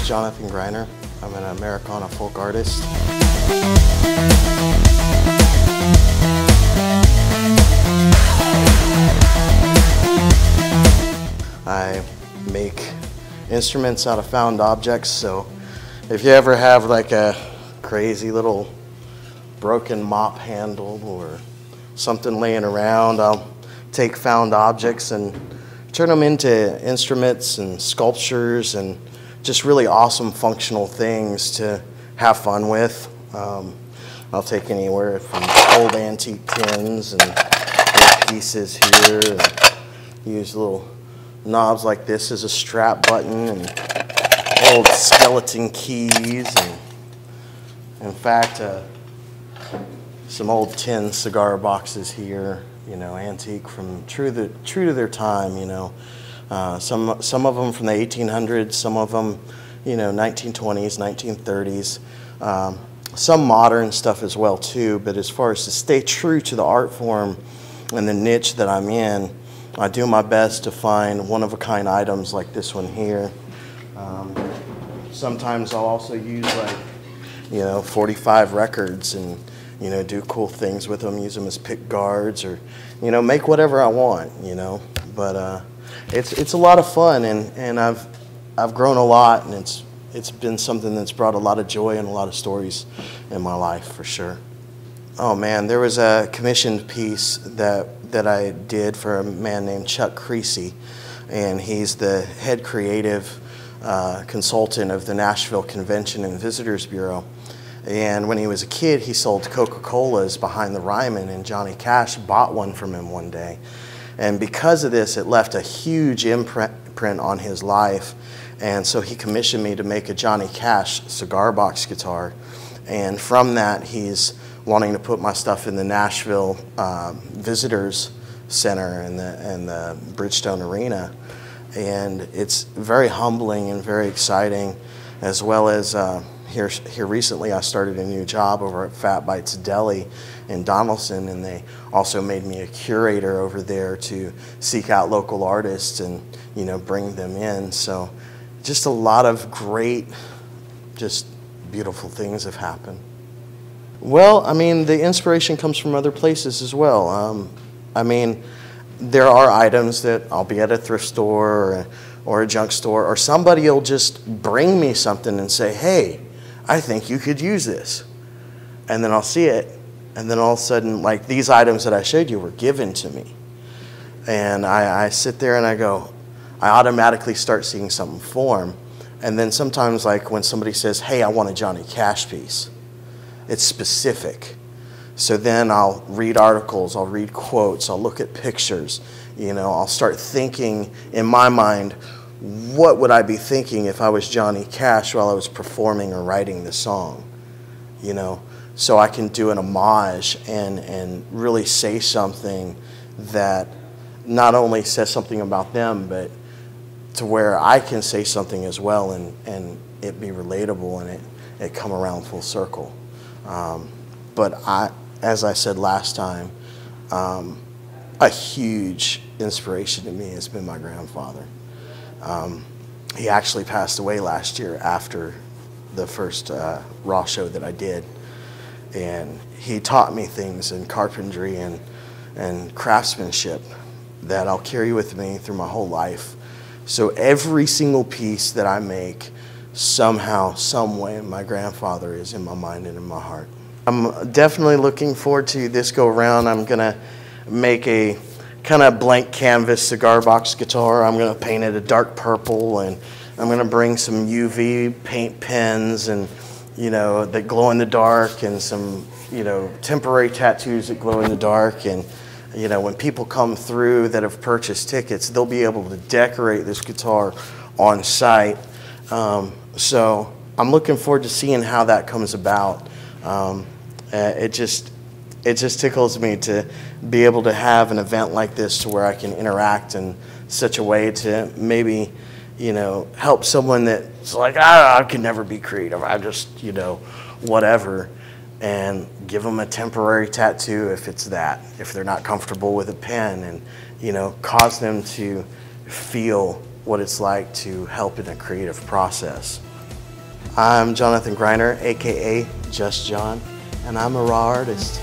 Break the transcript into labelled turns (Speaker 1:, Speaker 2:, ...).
Speaker 1: is Jonathan Greiner. I'm an Americana folk artist. I make instruments out of found objects, so if you ever have like a crazy little broken mop handle or something laying around, I'll take found objects and turn them into instruments and sculptures and just really awesome functional things to have fun with. I'll take anywhere from old antique tins and little pieces here, and use little knobs like this as a strap button, and old skeleton keys, and in fact some old tin cigar boxes here, you know, antique, from true to their time, you know. Some of them from the 1800s, some of them, you know, 1920s, 1930s. Some modern stuff as well too, but as far as to stay true to the art form and the niche that I'm in, I do my best to find one-of-a-kind items like this one here. Sometimes I'll also use, like, you know, 45 records and, you know, do cool things with them, use them as pick guards, or, you know, make whatever I want, you know. But it's a lot of fun, and I've grown a lot, and it's been something that's brought a lot of joy and a lot of stories in my life, for sure. Oh man, there was a commissioned piece that I did for a man named Chuck Creasy, and he's the head creative consultant of the Nashville Convention and Visitors Bureau. And when he was a kid, he sold Coca-Colas behind the Ryman, and Johnny Cash bought one from him one day. And because of this, it left a huge imprint on his life. And so he commissioned me to make a Johnny Cash cigar box guitar. And from that, he's wanting to put my stuff in the Nashville Visitors Center and the Bridgestone Arena. And it's very humbling and very exciting, as well as here recently I started a new job over at Fat Bites Deli in Donaldson, and they also made me a curator over there to seek out local artists and, you know, bring them in. So just a lot of great, just beautiful things have happened. Well, I mean, the inspiration comes from other places as well. I mean, there are items that I'll be at a thrift store or a junk store, or somebody will just bring me something and say, hey, I think you could use this. And then I'll see it, and then all of a sudden, like, these items that I showed you were given to me. And I sit there and I go, I automatically start seeing something form. And then sometimes, like, when somebody says, hey, I want a Johnny Cash piece, it's specific. So then I'll read articles, I'll read quotes, I'll look at pictures, you know, I'll start thinking in my mind, what would I be thinking if I was Johnny Cash while I was performing or writing the song, you know? So I can do an homage and really say something that not only says something about them, but to where I can say something as well, and it be relatable, and it come around full circle. But as I said last time, a huge inspiration to me has been my grandfather. He actually passed away last year after the first Raw show that I did. And he taught me things in carpentry and craftsmanship that I'll carry with me through my whole life. So every single piece that I make, somehow, some way, my grandfather is in my mind and in my heart. I'm definitely looking forward to this go around. I'm gonna make a kind of blank canvas cigar box guitar. I'm gonna paint it a dark purple, and I'm gonna bring some UV paint pens and, you know, that glow in the dark, and some, you know, temporary tattoos that glow in the dark. And, you know, when people come through that have purchased tickets, they'll be able to decorate this guitar on site. So I'm looking forward to seeing how that comes about. It just tickles me to be able to have an event like this to where I can interact in such a way to maybe, you know, help someone that's like, I could never be creative, I just, you know, whatever, and give them a temporary tattoo if it's that, if they're not comfortable with a pen, and, you know, cause them to feel what it's like to help in a creative process. I'm Jonathan Greiner, aka Just John, and I'm a raw artist.